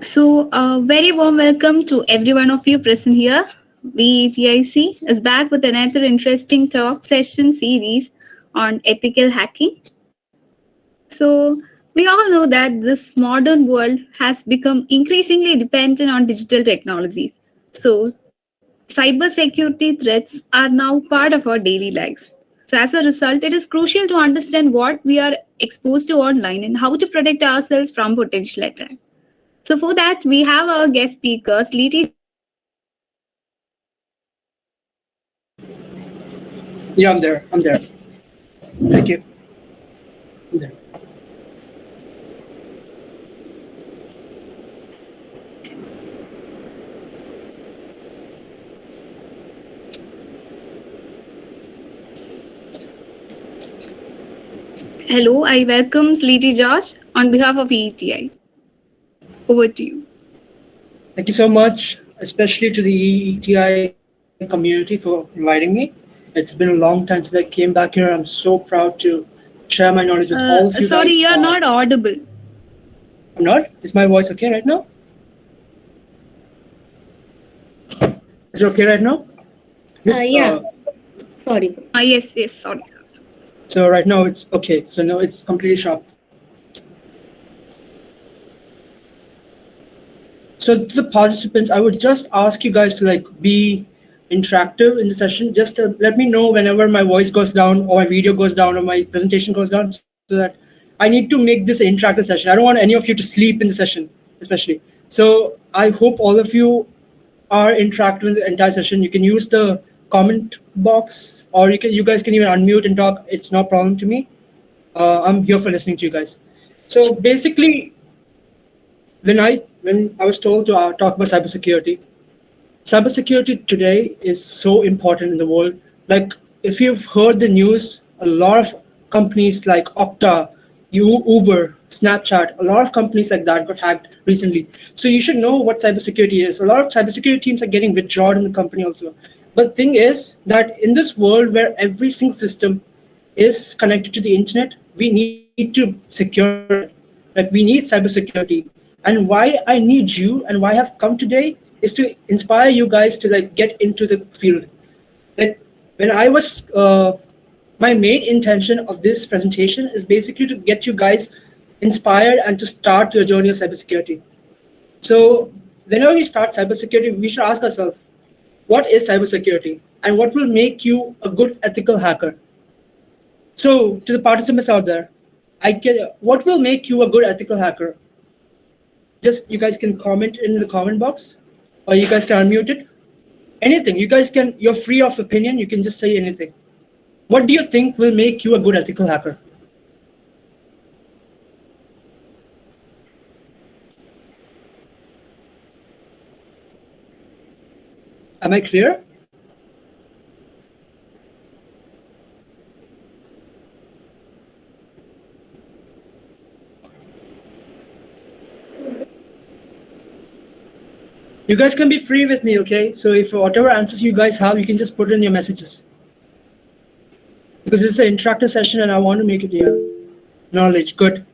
So, very warm welcome to every one of you present here. VETIC is back with another interesting talk session series on ethical hacking. So, we all know that this modern world has become increasingly dependent on digital technologies. So, cybersecurity threats are now part of our daily lives. So, as a result, it is crucial to understand what we are exposed to online and how to protect ourselves from potential attack. So for that, we have our guest speaker, Sleety George. So George, can you please introduce yourself? Yeah, I'm there. I'm there. Thank you. I'm there. Hello, I welcome Sleety George on behalf of EETI. Over to you. Thank you so much, especially to the ETI community for inviting me. It's been a long time since I came back here. I'm so proud to share my knowledge with all of you guys. Sorry, you are not audible. I'm not? Is my voice okay right now? Is it okay right now? This, Yeah, sorry. Yes, sorry. so right now it's okay. So no, it's completely sharp. So to the participants, I would just ask you guys to like be interactive in the session. Just to let me know whenever my voice goes down or my video goes down or my presentation goes down, so that I need to make this an interactive session. I don't want any of you to sleep in the session, especially. So I hope all of you are interactive in the entire session. You can use the comment box, or you guys can even unmute and talk. It's no problem to me. I'm here for listening to you guys. So basically, when I was told to talk about cybersecurity, cybersecurity today is so important in the world. Like if you've heard the news, a lot of companies like Okta, Uber, Snapchat, a lot of companies like that got hacked recently. So you should know what cybersecurity is. A lot of cybersecurity teams are getting withdrawn in the company also. But the thing is that in this world where every single system is connected to the internet, we need to secure it. Like we need cybersecurity. And why I need you and why I have come today is to inspire you guys to like get into the field. Like when I was, my main intention of this presentation is basically to get you guys inspired and to start your journey of cybersecurity. So whenever we start cybersecurity, we should ask ourselves, what is cybersecurity and what will make you a good ethical hacker? So to the participants out there, what will make you a good ethical hacker? Just you guys can comment in the comment box, or you guys can unmute it. Anything. You guys can. You're free of opinion. You can just say anything. What do you think will make you a good ethical hacker? Am I clear? You guys can be free with me, okay? So if whatever answers you guys have, you can just put it in your messages. Because it's an interactive session and I want to make it here. Knowledge, good.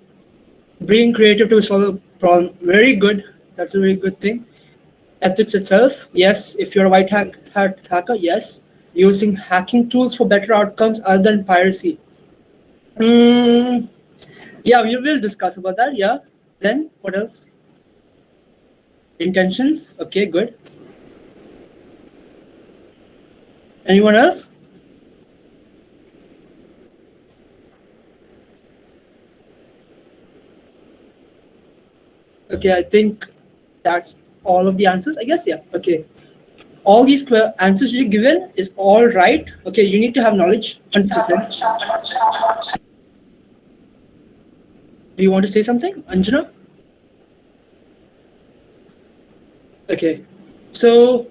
Being creative to solve a problem, very good. That's a very good thing. Ethics itself, yes. If you're a white hat hacker, yes. Using hacking tools for better outcomes other than piracy. Mm, yeah, we will discuss about that. Yeah. Then what else? Intentions. Okay, good. Anyone else? Okay, I think that's all of the answers. I guess, yeah. Okay. All these answers you've given is all right. Okay, you need to have knowledge, 100%. Do you want to say something, Anjana? Okay. So,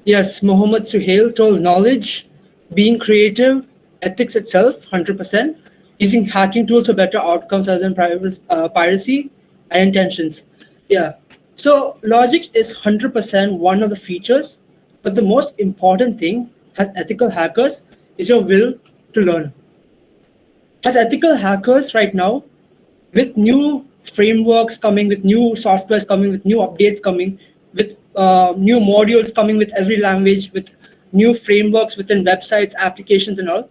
yes, Mohammed Suhail told knowledge, being creative, ethics itself, 100%, using hacking tools for better outcomes other than piracy, and intentions. Yeah. So, logic is 100% one of the features, but the most important thing as ethical hackers is your will to learn. As ethical hackers right now, with new frameworks coming, with new softwares coming, with new updates coming, with new modules coming with every language, with new frameworks within websites, applications, and all.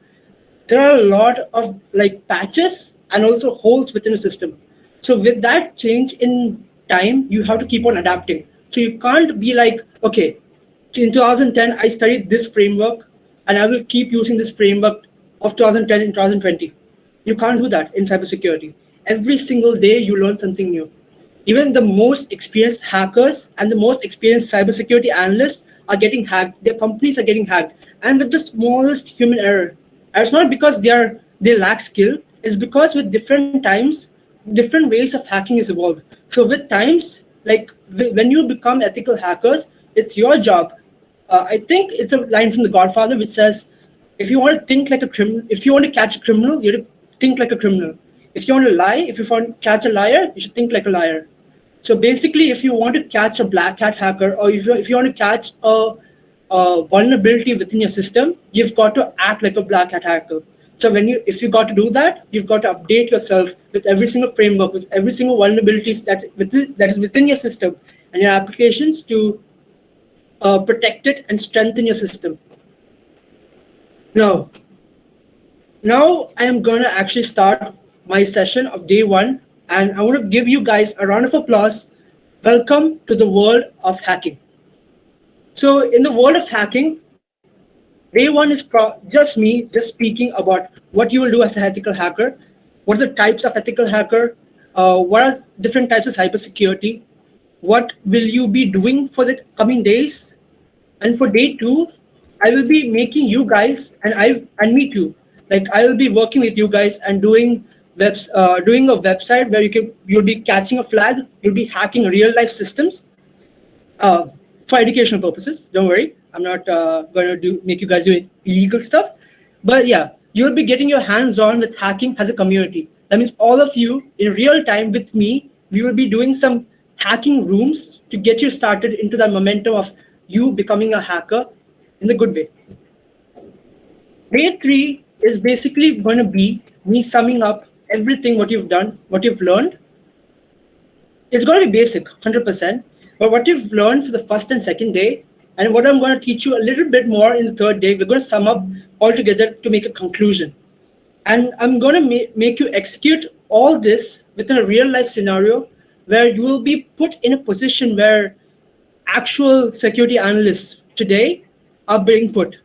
There are a lot of like patches and also holes within the system. So with that change in time, you have to keep on adapting. So you can't be like, okay, in 2010 I studied this framework and I will keep using this framework of 2010 in 2020. You can't do that in cybersecurity. Every single day you learn something new. Even the most experienced hackers and the most experienced cybersecurity analysts are getting hacked. Their companies are getting hacked, and with the smallest human error. And it's not because they lack skill. It's because with different times, different ways of hacking is evolved. So with times, like when you become ethical hackers, it's your job. I think it's a line from The Godfather which says, if you want to think like a criminal, if you want to catch a criminal, you have to think like a criminal. If you want to lie, if you want to catch a liar, you should think like a liar. So basically, if you want to catch a black hat hacker, or if you want to catch a vulnerability within your system, you've got to act like a black hat hacker. So if you got to do that, you've got to update yourself with every single framework, with every single vulnerabilities that is within your system and your applications to protect it and strengthen your system. Now I am going to actually start my session of day one, and I want to give you guys a round of applause. Welcome to the world of hacking. So in the world of hacking, day one is just me just speaking about what you will do as an ethical hacker, what are the types of ethical hacker, what are different types of cybersecurity, what will you be doing for the coming days, and for day two, I will be making you guys and me too. Like I will be working with you guys and doing a website where you'll be catching a flag, you'll be hacking real life systems for educational purposes. Don't worry, I'm not going to make you guys do illegal stuff. But yeah, you'll be getting your hands on with hacking as a community. That means all of you in real time with me, we will be doing some hacking rooms to get you started into that momentum of you becoming a hacker in the good way. Day three is basically going to be me summing up everything what you've done, what you've learned. It's going to be basic, 100%. But what you've learned for the first and second day, and what I'm going to teach you a little bit more in the third day, we're going to sum up all together to make a conclusion. And I'm going to make you execute all this within a real life scenario where you will be put in a position where actual security analysts today are being put.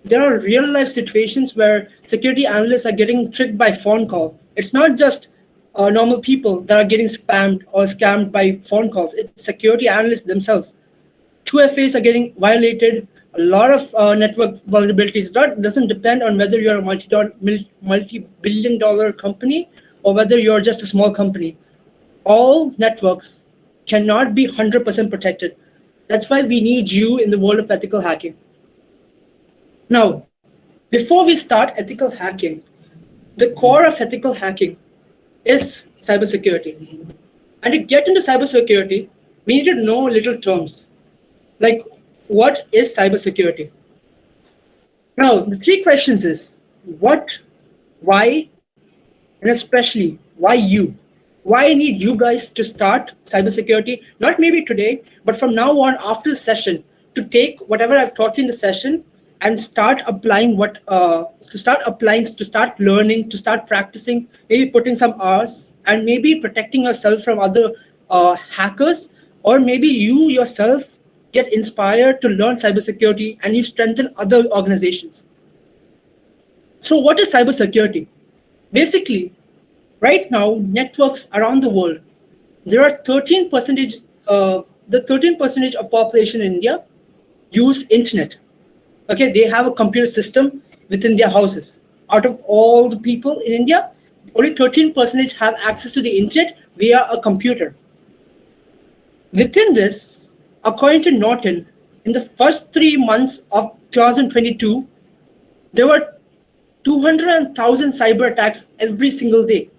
There are real life situations where security analysts are getting tricked by phone call. It's not just normal people that are getting spammed or scammed by phone calls. It's security analysts themselves. 2FAs are getting violated. A lot of network vulnerabilities. That doesn't depend on whether you're a multi-billion dollar company or whether you're just a small company. All networks cannot be 100% protected. That's why we need you in the world of ethical hacking. Now, before we start ethical hacking, the core of ethical hacking is cybersecurity. And to get into cybersecurity, we need to know little terms. Like, what is cybersecurity? Now, the three questions is what, why, and especially why you? Why I need you guys to start cybersecurity, not maybe today, but from now on after the session, to take whatever I've taught you in the session and start applying to start learning, to start practicing, maybe putting some hours, and maybe protecting yourself from other hackers, or maybe you yourself get inspired to learn cybersecurity and you strengthen other organizations. So what is cybersecurity? Basically, right now, networks around the world, there are 13%, the 13% of population in India use internet. Okay, they have a computer system within their houses. Out of all the people in India, only 13% have access to the internet via a computer. Within this, according to Norton, in the first 3 months of 2022, there were 200,000 cyber attacks every single day.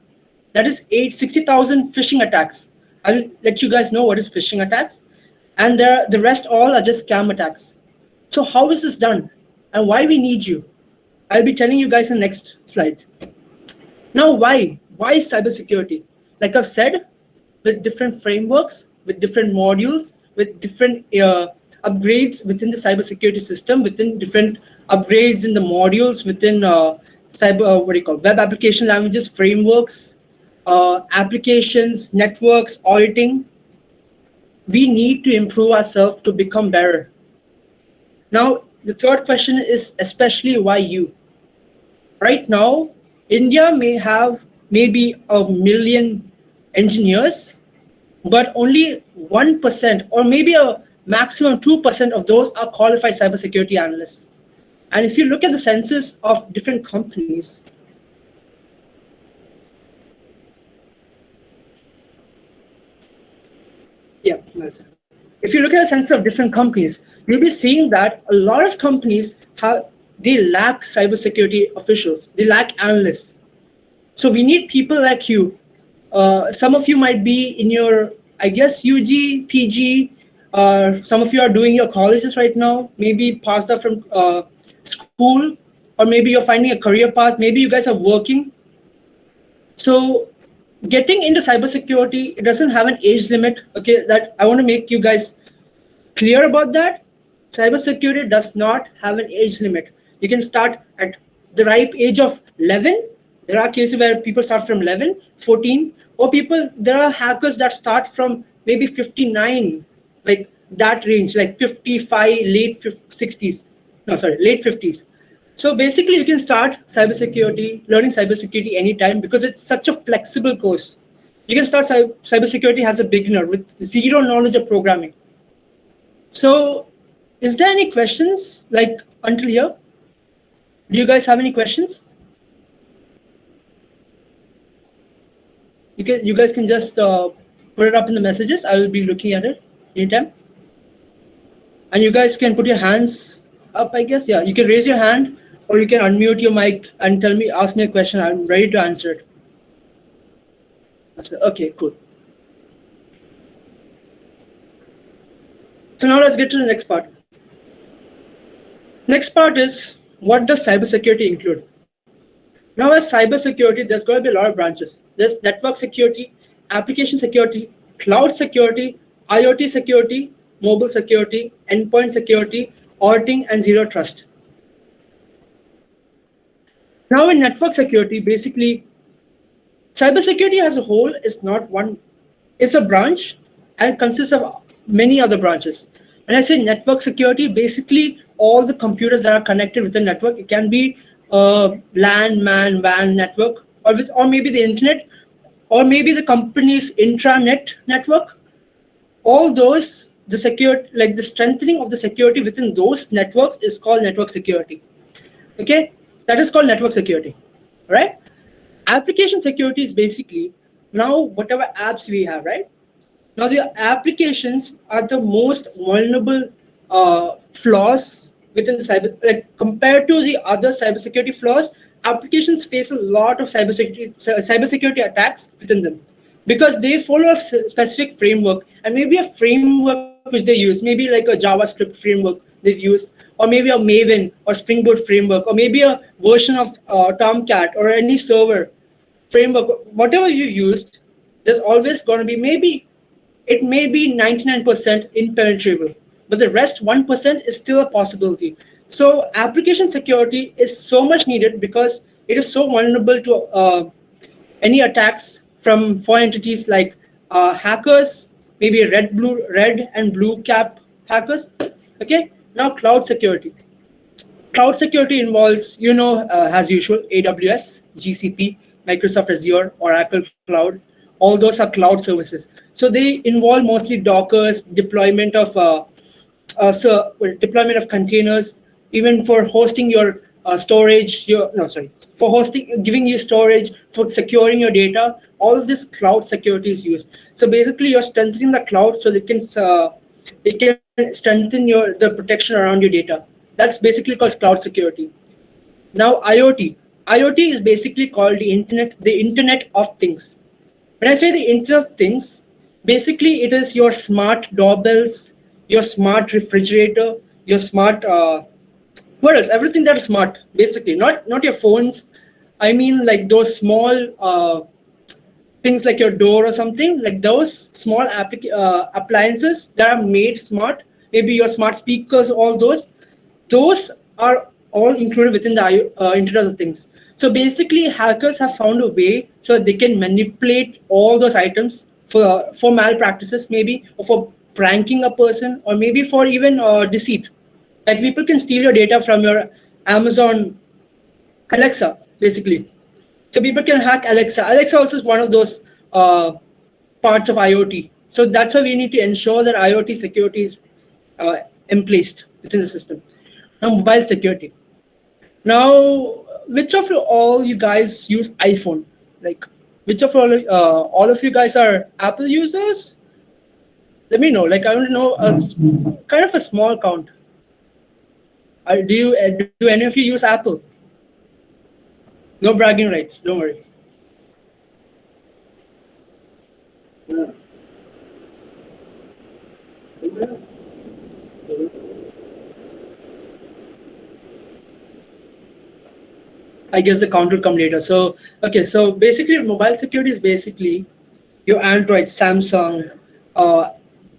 That is 60,000 phishing attacks. I'll let you guys know what is phishing attacks. And the rest all are just scam attacks. So how is this done? And why we need you? I'll be telling you guys in the next slides. Now, why? Why cybersecurity? like I've said, with different frameworks, with different modules, with different upgrades within the cybersecurity system, within different upgrades in the modules, within web application languages, frameworks, applications, networks, auditing. We need to improve ourselves to become better. Now, the third question is especially why you? Right now, India may have maybe 1 million engineers, but only 1% or maybe a maximum 2% of those are qualified cybersecurity analysts. And if you look at the census of different companies, yeah, if you look at the census of different companies, you'll be seeing that a lot of companies they lack cybersecurity officials, they lack analysts. So we need people like you. Some of you might be in your, I guess, UG, PG. Some of you are doing your colleges right now, maybe passed out from school, or maybe you're finding a career path. Maybe you guys are working. So getting into cybersecurity, it doesn't have an age limit. Okay, that I want to make you guys clear about that. Cybersecurity does not have an age limit. You can start at the ripe age of 11. There are cases where people start from 11, 14, or there are hackers that start from maybe 59, like that range, like 55, late 60s. No, sorry, late 50s. So basically, you can start learning cybersecurity anytime because it's such a flexible course. You can start cybersecurity as a beginner with zero knowledge of programming. So, is there any questions like until here? Do you guys have any questions? You guys can just put it up in the messages. I will be looking at it anytime. And you guys can put your hands up, I guess. Yeah, you can raise your hand or you can unmute your mic and ask me a question. I'm ready to answer it. Okay, cool. So now let's get to the next part. Next part is, what does cybersecurity include? Now, as cybersecurity, there's going to be a lot of branches. There's network security, application security, cloud security, IoT security, mobile security, endpoint security, auditing, and zero trust. Now, in network security, basically, cybersecurity as a whole is not one, it's a branch and consists of many other branches. When I say network security, basically all the computers that are connected with the network, it can be LAN, MAN, WAN network, or maybe the internet, or maybe the company's intranet network. All those, the strengthening of the security within those networks is called network security. Okay, that is called network security, right? Application security is basically now whatever apps we have, right? Now the applications are the most vulnerable flaws within the compared to the other cybersecurity flaws. Applications face a lot of cybersecurity attacks within them because they follow a specific framework, and maybe a framework which they use, maybe like a JavaScript framework they've used, or maybe a Maven or Spring Boot framework, or maybe a version of Tomcat or any server framework. Whatever you used, there's always going to be it may be 99% impenetrable, but the rest 1% is still a possibility. So application security is so much needed because it is so vulnerable to any attacks from foreign entities like hackers, maybe red and blue cap hackers. Okay, now cloud security. Cloud security involves, as usual, AWS, GCP, Microsoft Azure, Oracle Cloud. All those are cloud services. So they involve mostly Dockers, deployment of containers, even for hosting your storage. Giving you storage, for securing your data. All of this cloud security is used. So basically, you're strengthening the cloud so it can strengthen the protection around your data. That's basically called cloud security. Now IoT. IoT is basically called the Internet of Things. When I say the Internet of Things, basically it is your smart doorbells, your smart refrigerator, your smart what else? Everything that is smart, basically. Not your phones. I mean, like those small things like your door or something, like those small appliances that are made smart, maybe your smart speakers, all those are all included within the Internet of Things. So basically, hackers have found a way so that they can manipulate all those items for malpractices, maybe, or for pranking a person, or maybe for even deceit. Like people can steal your data from your Amazon Alexa, basically. So people can hack Alexa. Alexa also is one of those parts of IoT. So that's why we need to ensure that IoT security is emplaced within the system. Now, mobile security. Now, which of all you guys use iPhone? Like, which of all of you guys are Apple users? Let me know. Like, I want to know kind of a small count. Do any of you use Apple? No bragging rights. Don't worry. I guess the count will come later. So, okay, so basically, mobile security is basically your Android, Samsung, uh,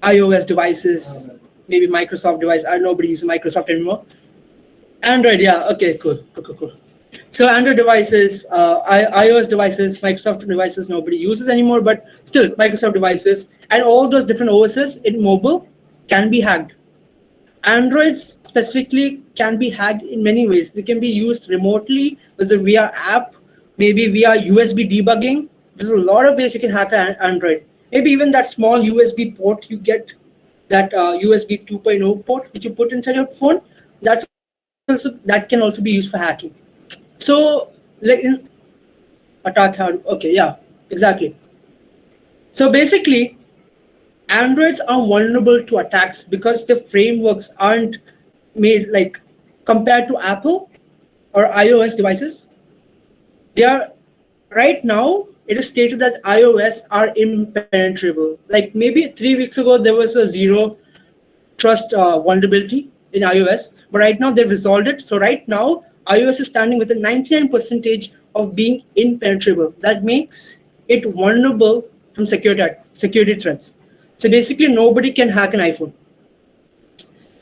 iOS devices, maybe Microsoft device. I nobody uses Microsoft anymore. Android, yeah, okay, cool. So Android devices, iOS devices, Microsoft devices, nobody uses anymore, but still Microsoft devices and all those different OSs in mobile can be hacked. Androids specifically can be hacked in many ways. They can be used remotely, whether via app, maybe via USB debugging. There's a lot of ways you can hack an Android. Maybe even that small USB port you get, that USB 2.0 port which you put inside your phone, that can also be used for hacking. So, like in okay, yeah, exactly. So basically, Androids are vulnerable to attacks because the frameworks aren't made like compared to Apple or iOS devices. They are right now. It is stated that iOS are impenetrable. Like maybe 3 weeks ago, there was a zero trust vulnerability in iOS, but right now they've resolved it. So right now, iOS is standing with a 99 percentage of being impenetrable. That makes it vulnerable from security threats. So basically, nobody can hack an iPhone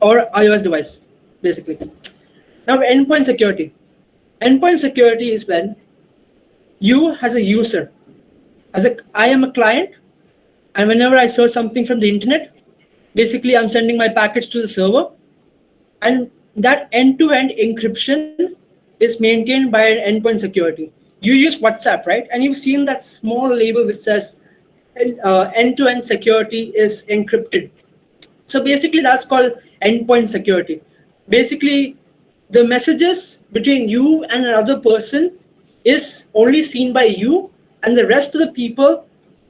or iOS device. Basically, now endpoint security. Endpoint security is when you, as a user, I am a client, and whenever I search something from the internet, basically I'm sending my package to the server, and that end-to-end encryption is maintained by an endpoint security. You use WhatsApp, right? And you've seen that small label which says end-to-end security is encrypted. So basically, that's called endpoint security. Basically, the messages between you and another person is only seen by you and the rest of the people,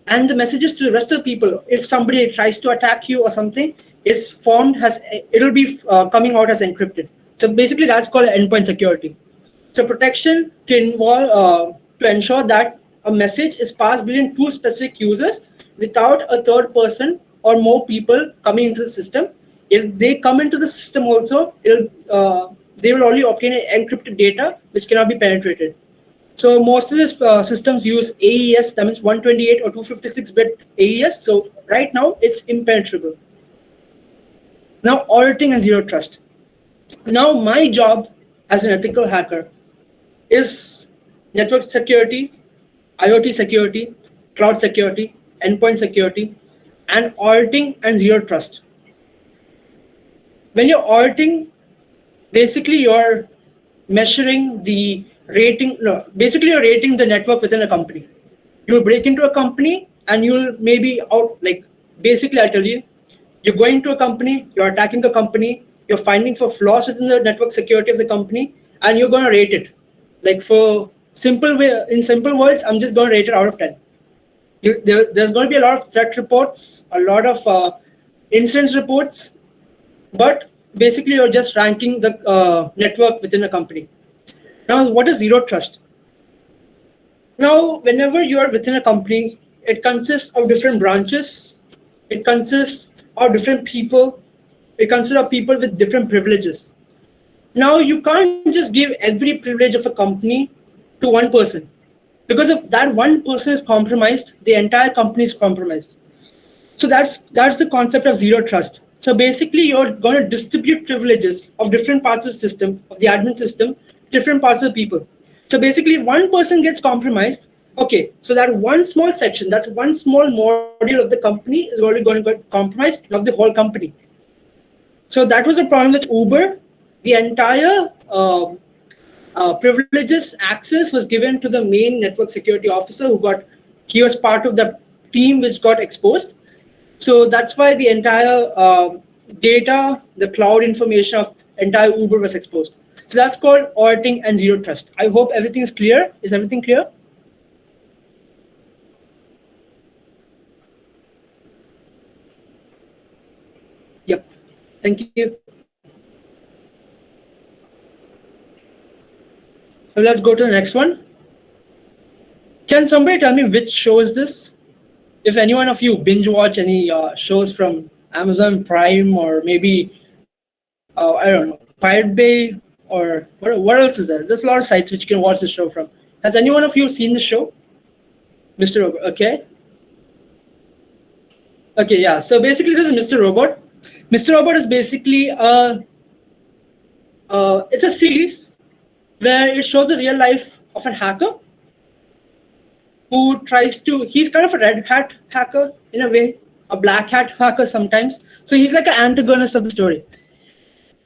and the messages to the rest of the people. If somebody tries to attack you or something, is formed as it'll be coming out as encrypted. So basically, that's called endpoint security. So protection to ensure that a message is passed between two specific users without a third person or more people coming into the system. If they come into the system also, they will only obtain encrypted data which cannot be penetrated. So most of these systems use AES, that means 128 or 256-bit AES. So right now it's impenetrable. Now auditing and zero trust. Now my job as an ethical hacker is network security, IoT security, cloud security, endpoint security, and auditing and zero trust. When you're auditing, basically you're measuring the rating. No, basically you're rating the network within a company. You'll break into a company and you'll maybe out like basically I tell you, you're going to a company, you're attacking a company, you're finding for flaws within the network security of the company, and you're going to rate it. Like in simple words, I'm just going to rate it out of 10. There's going to be a lot of threat reports, a lot of incident reports, but basically you're just ranking the network within a company. Now, what is zero trust? Now, whenever you are within a company, it consists of different branches. It consists of different people. It consists of people with different privileges. Now, you can't just give every privilege of a company to one person. Because if that one person is compromised, the entire company is compromised. So that's the concept of zero trust. So basically, you're going to distribute privileges of different parts of the system, of the admin system, different parts of the people. So basically, if one person gets compromised, okay, so that one small section, that one small module of the company is already going to get compromised, not the whole company. So that was the problem with Uber. The entire privileges access was given to the main network security officer he was part of the team which got exposed. So that's why the entire data, the cloud information of entire Uber was exposed. So that's called auditing and zero trust. I hope everything is clear. Is everything clear? Yep. Thank you. So let's go to the next one. Can somebody tell me which show is this? If any one of you binge watch any shows from Amazon Prime or maybe, I don't know, Pirate Bay or what else is there? There's a lot of sites which you can watch the show from. Has any one of you seen the show? Mr. Robot, okay. Okay, yeah. So basically this is Mr. Robot. Mr. Robot is basically, it's a series where it shows the real life of a hacker who he's kind of a red hat hacker in a way, a black hat hacker sometimes. So he's like an antagonist of the story.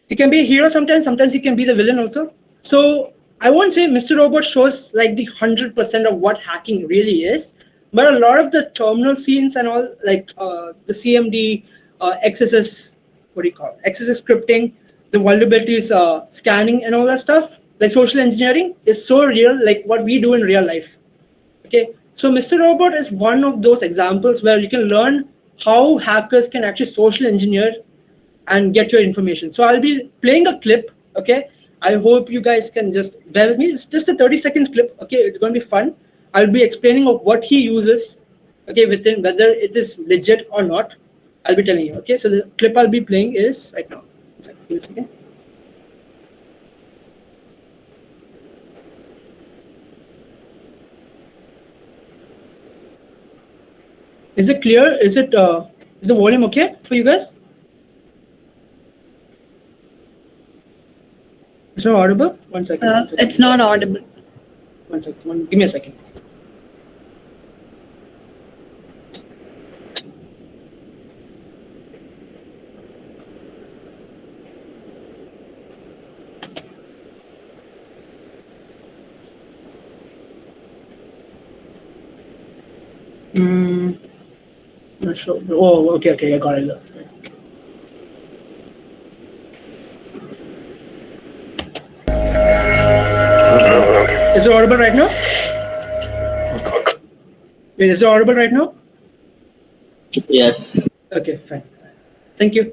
He can be a hero sometimes he can be the villain also. So I won't say Mr. Robot shows like the 100% of what hacking really is, but a lot of the terminal scenes and all, like the CMD, XSS, XSS scripting, the vulnerabilities scanning and all that stuff, like social engineering is so real, like what we do in real life. Okay, so Mr. Robot is one of those examples where you can learn how hackers can actually social engineer and get your information. So I'll be playing a clip, okay? I hope you guys can just bear with me. It's just a 30 seconds clip, okay? It's going to be fun. I'll be explaining of what he uses, okay, within whether it is legit or not. I'll be telling you, okay? So the clip I'll be playing is right now. Give me a second. Is it clear? Is the volume okay for you guys? It's not audible? One second. It's not audible. One second. Give me a second. Not sure. Oh, okay, I got it. Is it audible right now? Wait, is it audible right now? Yes. Okay, fine. Thank you.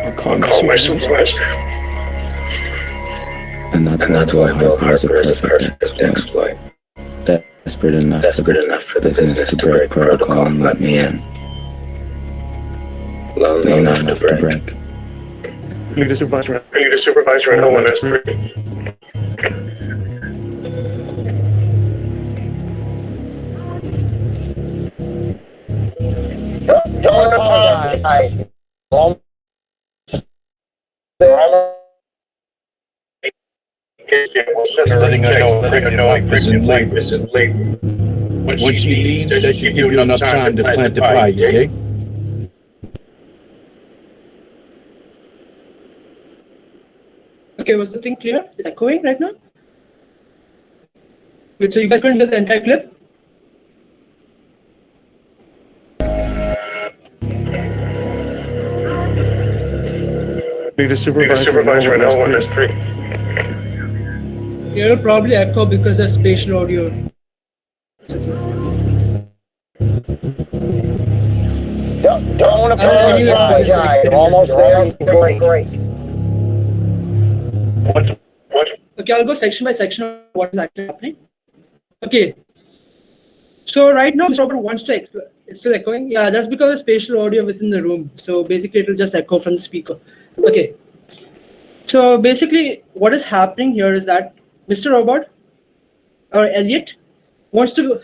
I'll call my supervisor. And that's why hardware is a perfect exploit. Desperate enough for the business to break protocol and let me in. Lonely enough to break. We need a supervisor in ONS3. Don't apologize. Letting her know the wife isn't late. When she leaves, that should give you enough time to plant the pie, okay? Okay, was the thing clear? Is it echoing right now? Wait, so you guys couldn't get the entire clip? Need a supervisor in ONS3. It'll probably echo because there's spatial audio. Don't apologize. I'm almost there. Great. What? Okay, I'll go section by section of what is actually happening. Okay. So right now, Mr. Robert wants to it's still echoing. Yeah, that's because of spatial audio within the room. So basically, it will just echo from the speaker. Okay. So basically, what is happening here is that Mr. Robot or Elliot wants to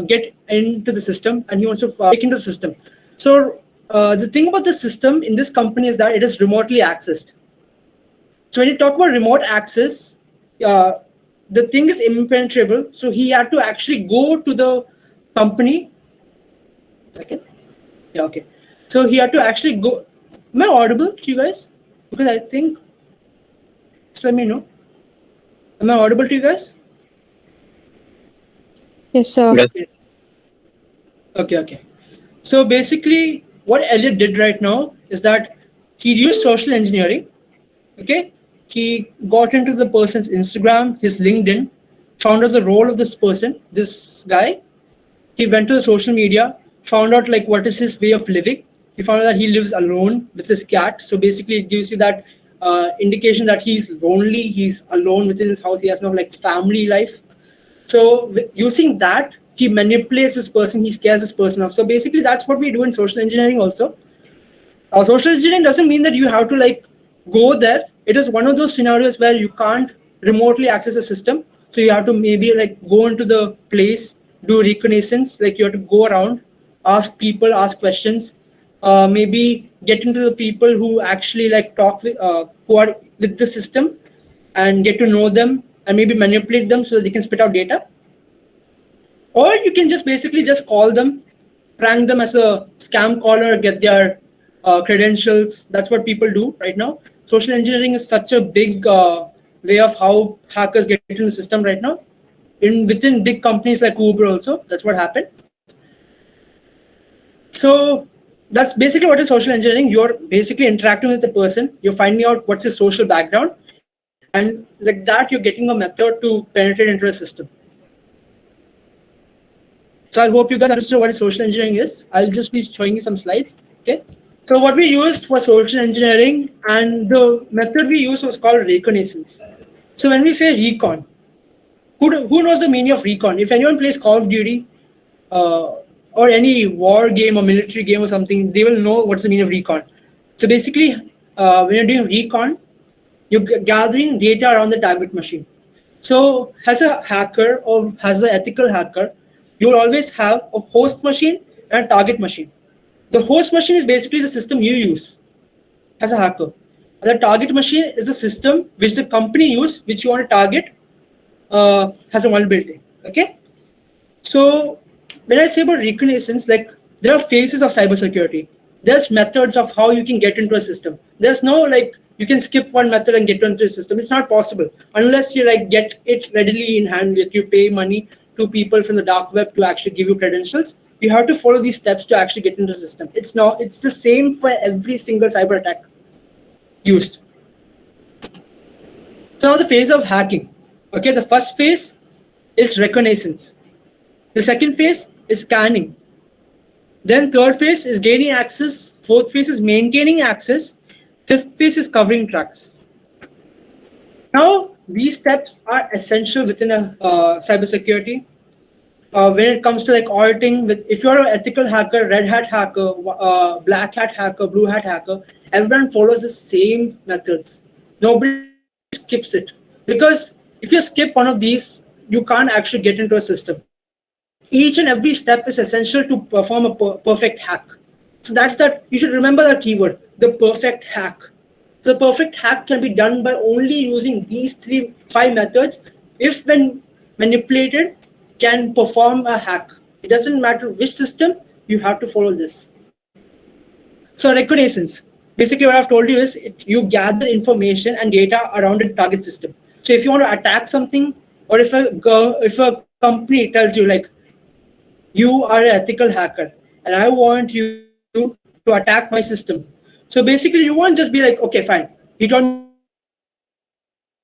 get into the system, and he wants to break into the system. So the thing about the system in this company is that it is remotely accessed. So when you talk about remote access, the thing is impenetrable. So he had to actually go to the company. Second. Yeah, okay. So he had to actually go. Am I audible to you guys? Because I think, just let me know. Am I audible to you guys? Yes, sir. Okay. So basically, what Elliot did right now is that he used social engineering. Okay, he got into the person's Instagram, his LinkedIn, found out the role of this person, this guy. He went to the social media, found out like what is his way of living. He found out that he lives alone with his cat. So basically, it gives you that indication that he's lonely. He's alone within his house. He has no like family life. So using that, he manipulates this person. He scares this person off. So basically, that's what we do in social engineering also. Social engineering doesn't mean that you have to like go there. It is one of those scenarios where you can't remotely access a system. So you have to maybe like go into the place, do reconnaissance, like you have to go around, ask people, ask questions, maybe get into the people who actually like talk with, who are with the system, and get to know them and maybe manipulate them so that they can spit out data. Or you can just basically just call them, prank them as a scam caller, get their credentials. That's what people do right now. Social engineering is such a big way of how hackers get into the system right now. Within big companies like Uber also, that's what happened. So that's basically what is social engineering. You're basically interacting with the person. You're finding out what's his social background. And like that, you're getting a method to penetrate into a system. So I hope you guys understood what social engineering is. I'll just be showing you some slides. Okay. So what we used for social engineering, and the method we used was called reconnaissance. So when we say recon, who knows the meaning of recon? If anyone plays Call of Duty or any war game or military game or something, they will know what's the meaning of recon. So basically, when you're doing recon, you're gathering data around the target machine. So as a hacker or as an ethical hacker, you will always have a host machine and a target machine. The host machine is basically the system you use as a hacker. And the target machine is the system which the company use, which you want to target, has a vulnerability. Okay. So when I say about reconnaissance, like there are phases of cybersecurity. There's methods of how you can get into a system. There's no like you can skip one method and get into a system. It's not possible unless you like get it readily in hand. Like you pay money to people from the dark web to actually give you credentials. You have to follow these steps to actually get into the system. It's the same for every single cyber attack used. So now the phase of hacking. Okay, the first phase is reconnaissance. The second phase is scanning. Then third phase is gaining access. Fourth phase is maintaining access. Fifth phase is covering tracks. Now, these steps are essential within a cybersecurity. When it comes to like auditing, if you're an ethical hacker, red hat hacker, black hat hacker, blue hat hacker, everyone follows the same methods. Nobody skips it. Because if you skip one of these, you can't actually get into a system. Each and every step is essential to perform a perfect hack. So that's that. You should remember that keyword, the perfect hack. So the perfect hack can be done by only using these 5 methods. If when manipulated, can perform a hack. It doesn't matter which system, you have to follow this. So reconnaissance. Basically what I've told you is you gather information and data around a target system. So if you want to attack something, or if a company tells you like, you are an ethical hacker and I want you to attack my system. So basically you won't just be like, okay, fine. He told me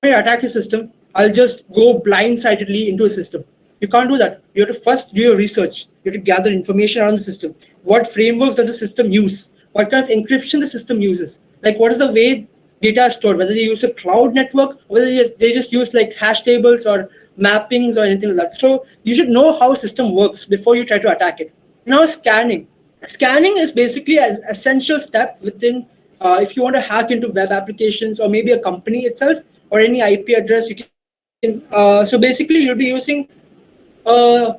to attack his system. I'll just go blindsidedly into a system. You can't do that. You have to first do your research. You have to gather information around the system. What frameworks does the system use? What kind of encryption the system uses? Like what is the way data is stored? Whether they use a cloud network, or whether they just use like hash tables or mappings or anything like that. So you should know how a system works before you try to attack it. Now scanning. Scanning is basically an essential step within if you want to hack into web applications or maybe a company itself or any IP address, you can. So basically, you'll be using a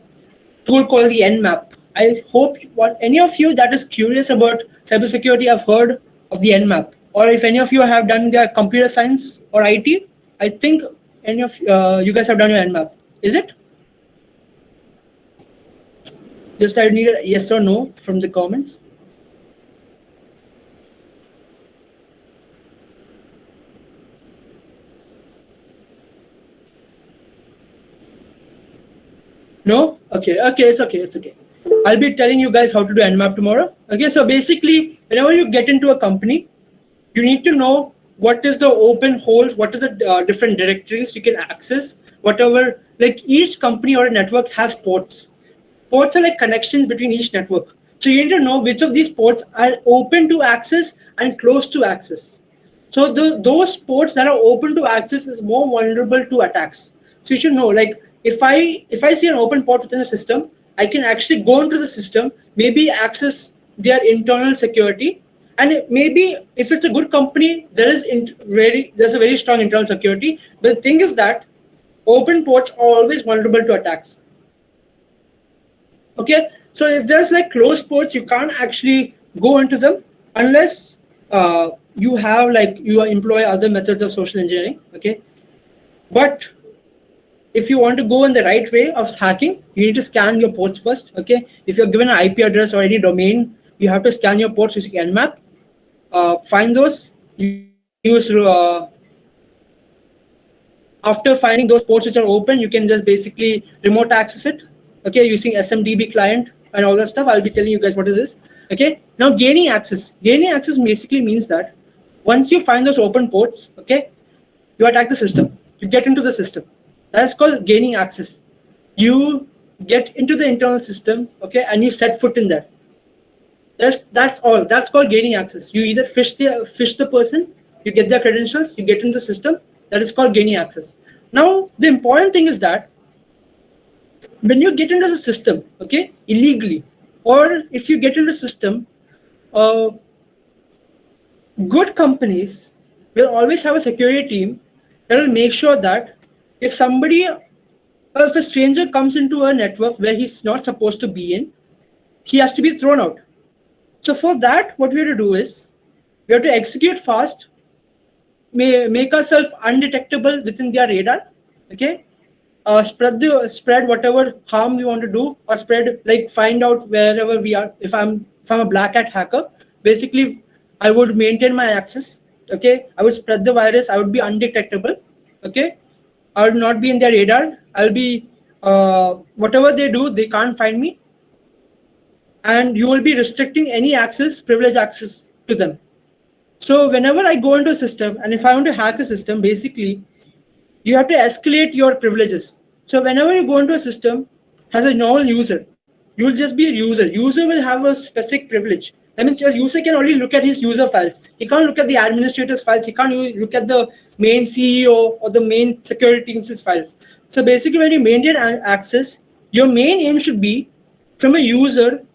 tool called the Nmap. I hope any of you that is curious about cybersecurity have heard of the Nmap, or if any of you have done their computer science or IT, I think any of you guys have done your Nmap. Is it? Just I need a yes or no from the comments. No? Okay, it's okay. I'll be telling you guys how to do Nmap tomorrow. Okay, so basically, whenever you get into a company, you need to know what is the open holes, what is the different directories you can access, whatever, like each company or a network has ports. Ports are like connections between each network. So you need to know which of these ports are open to access and closed to access. So those ports that are open to access is more vulnerable to attacks. So you should know, like if I see an open port within a system, I can actually go into the system, maybe access their internal security, and maybe if it's a good company, there's a very strong internal security. But the thing is that open ports are always vulnerable to attacks. Okay, so if there's like closed ports, you can't actually go into them unless you employ other methods of social engineering. Okay, but if you want to go in the right way of hacking, you need to scan your ports first. Okay, if you're given an IP address or any domain, you have to scan your ports using Nmap. Find those. Use after finding those ports which are open, you can just basically remote access it. Okay, using SMDB client and all that stuff. I'll be telling you guys what is this. Okay, now gaining access. Gaining access basically means that once you find those open ports, okay, you attack the system. You get into the system. That's called gaining access. You get into the internal system, okay, and you set foot in there. That's all. That's called gaining access. You either fish the person, you get their credentials, you get into the system. That is called gaining access. Now, the important thing is that when you get into the system, okay, illegally, or if you get into the system, good companies will always have a security team that will make sure that if a stranger comes into a network where he's not supposed to be in, he has to be thrown out. So for that, what we have to do is we have to execute fast, make ourselves undetectable within their radar, okay. Spread whatever harm we want to do, or find out wherever we are. If I'm a black hat hacker, basically I would maintain my access. Okay, I would spread the virus. I would be undetectable. Okay, I would not be in their radar. I'll be whatever they do, they can't find me, and you will be restricting any privileged access to them. So whenever I go into a system, and if I want to hack a system, basically you have to escalate your privileges. So whenever you go into a system as a normal user, you will just be a user. User will have a specific privilege. I mean, just user can only look at his user files. He can't look at the administrator's files. He can't look at the main CEO or the main security team's files. So basically, when you maintain access, your main aim should be from a user,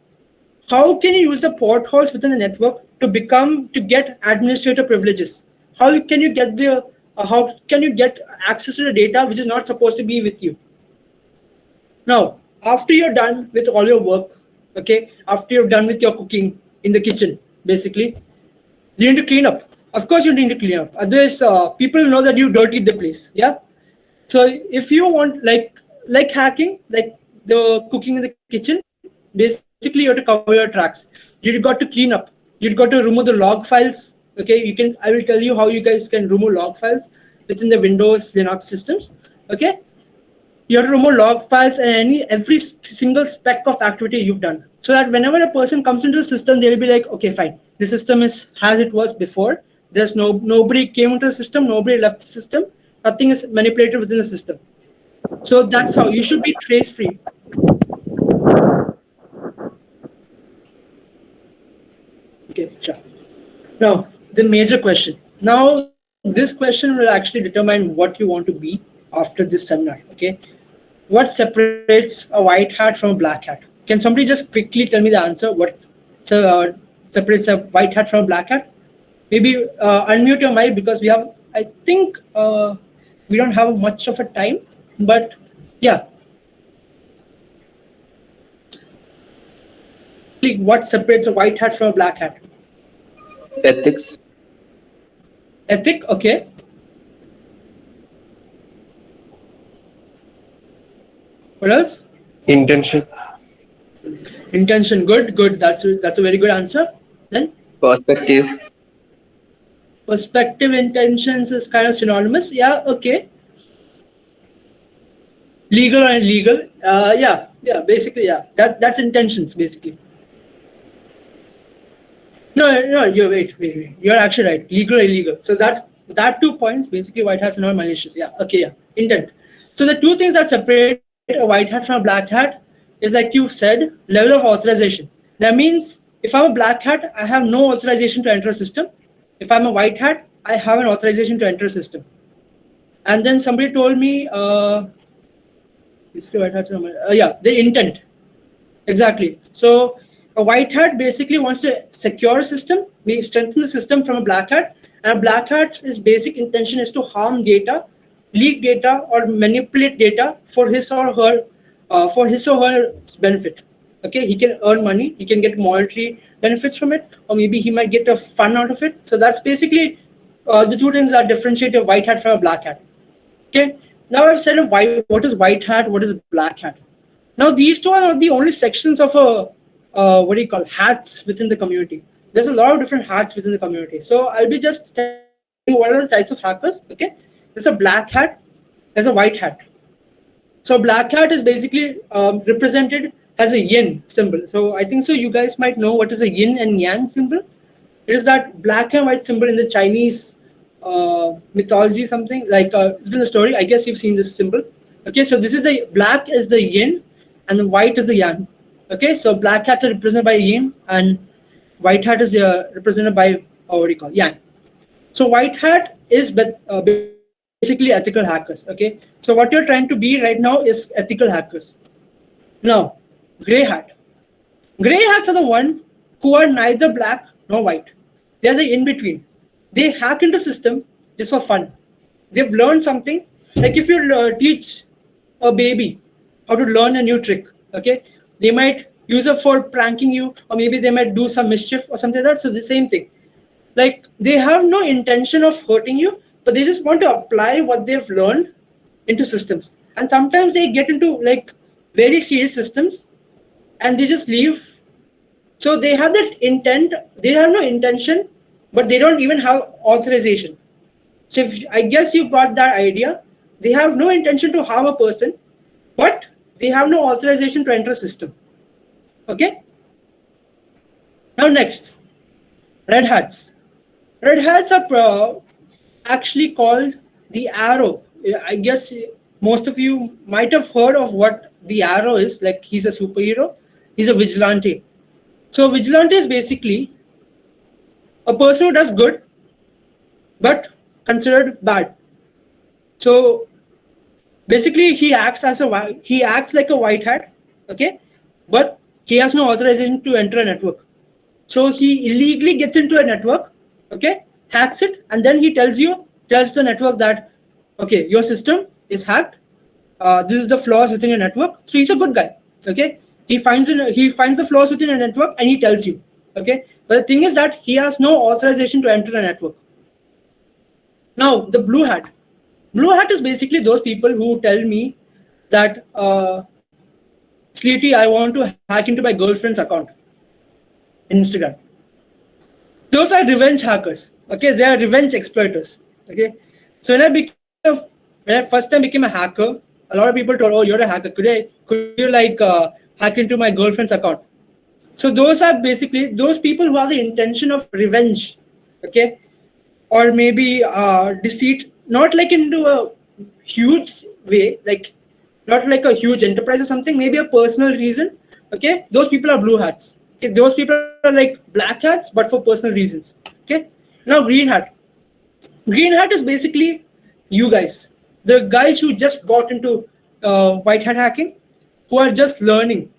how can you use the portholes within the network to get administrator privileges? How can you get access to the data which is not supposed to be with you? Now, after you're done with all your work, okay, after you're done with your cooking in the kitchen, basically, you need to clean up. Of course, you need to clean up. Otherwise, people know that you dirtied the place. Yeah. So if you want like hacking, like the cooking in the kitchen, basically you have to cover your tracks. You've got to clean up. You've got to remove the log files. Okay, I will tell you how you guys can remove log files within the Windows, Linux systems. Okay, you have to remove log files and every single speck of activity you've done, so that whenever a person comes into the system, they'll be like, okay, fine, the system is as it was before. There's nobody came into the system, nobody left the system, nothing is manipulated within the system. So that's how you should be trace free. Okay, sure. Now, the major question. Now, this question will actually determine what you want to be after this seminar. Okay, what separates a white hat from a black hat? Can somebody just quickly tell me the answer? What separates a white hat from a black hat? maybe unmute your mic because I think we don't have much of a time, but yeah. What separates a white hat from a black hat? Ethics. Ethic, okay. What else? Intention. Intention, good. That's a very good answer. Then Perspective. perspective, intentions is kind of synonymous. Yeah, okay. Legal or illegal? Yeah. Basically, yeah. That's intentions, basically. No. Wait. You're actually right. Legal or illegal. So that 2 points, basically, white hats are not malicious. Yeah. Okay. Yeah. Intent. So the two things that separate a white hat from a black hat is, like you said, level of authorization. That means if I'm a black hat, I have no authorization to enter a system. If I'm a white hat, I have an authorization to enter a system. And then somebody told me, the intent. Exactly. So a white hat basically wants to secure a system, we strengthen the system from a black hat, and a black hat's basic intention is to harm data, leak data, or manipulate data for his or her benefit. Okay, he can earn money, he can get monetary benefits from it, or maybe he might get a fun out of it. So that's basically the two things that differentiate a white hat from a black hat. Okay, now I've said what is white hat, what is black hat. Now these two are not the only sections of hats within the community. There's a lot of different hats within the community. So I'll be just telling you what are the types of hackers. Okay, there's a black hat, there's a white hat. So black hat is basically represented as a yin symbol. So I think so you guys might know what is a yin and yang symbol. It is that black and white symbol in the Chinese mythology, something like within the story. I guess you've seen this symbol. Okay, so this is the black is the yin and the white is the yang. Okay, so black hats are represented by yin and white hat is represented by yang. So white hat is basically ethical hackers. Okay, so what you're trying to be right now is ethical hackers. Now, gray hat. Gray hats are the one who are neither black nor white. They are the in between. They hack into system just for fun. They've learned something. Like if you teach a baby how to learn a new trick, okay, they might use it for pranking you, or maybe they might do some mischief or something like that. So the same thing. Like they have no intention of hurting you, but they just want to apply what they've learned into systems. And sometimes they get into like very serious systems and they just leave. So they have that intent, they have no intention, but they don't even have authorization. So I guess you got that idea. They have no intention to harm a person, but they have no authorization to enter a system. Okay? Now next, red hats. Red hats are actually called the arrow. I guess most of you might have heard of what the arrow is. Like he's a superhero. He's a vigilante. So vigilante is basically a person who does good, but considered bad. So basically, he acts like a white hat, okay, but he has no authorization to enter a network. So he illegally gets into a network, okay, hacks it, and then he tells the network that, okay, your system is hacked. This is the flaws within your network. So he's a good guy, okay. He finds the flaws within a network and he tells you, okay. But the thing is that he has no authorization to enter a network. Now the blue hat. Blue hat is basically those people who tell me that, Sleety, I want to hack into my girlfriend's account in Instagram. Those are revenge hackers. Okay, they are revenge exploiters. Okay, so when I first time became a hacker, a lot of people told, "Oh, you're a hacker. Could you like hack into my girlfriend's account?" So those are basically those people who have the intention of revenge. Okay, or maybe deceit. Not like into a huge way, like not like a huge enterprise or something, maybe a personal reason. Okay, those people are blue hats. Okay, those people are like black hats, but for personal reasons. Okay, now green hat. Green hat is basically you guys, the guys who just got into white hat hacking, who are just learning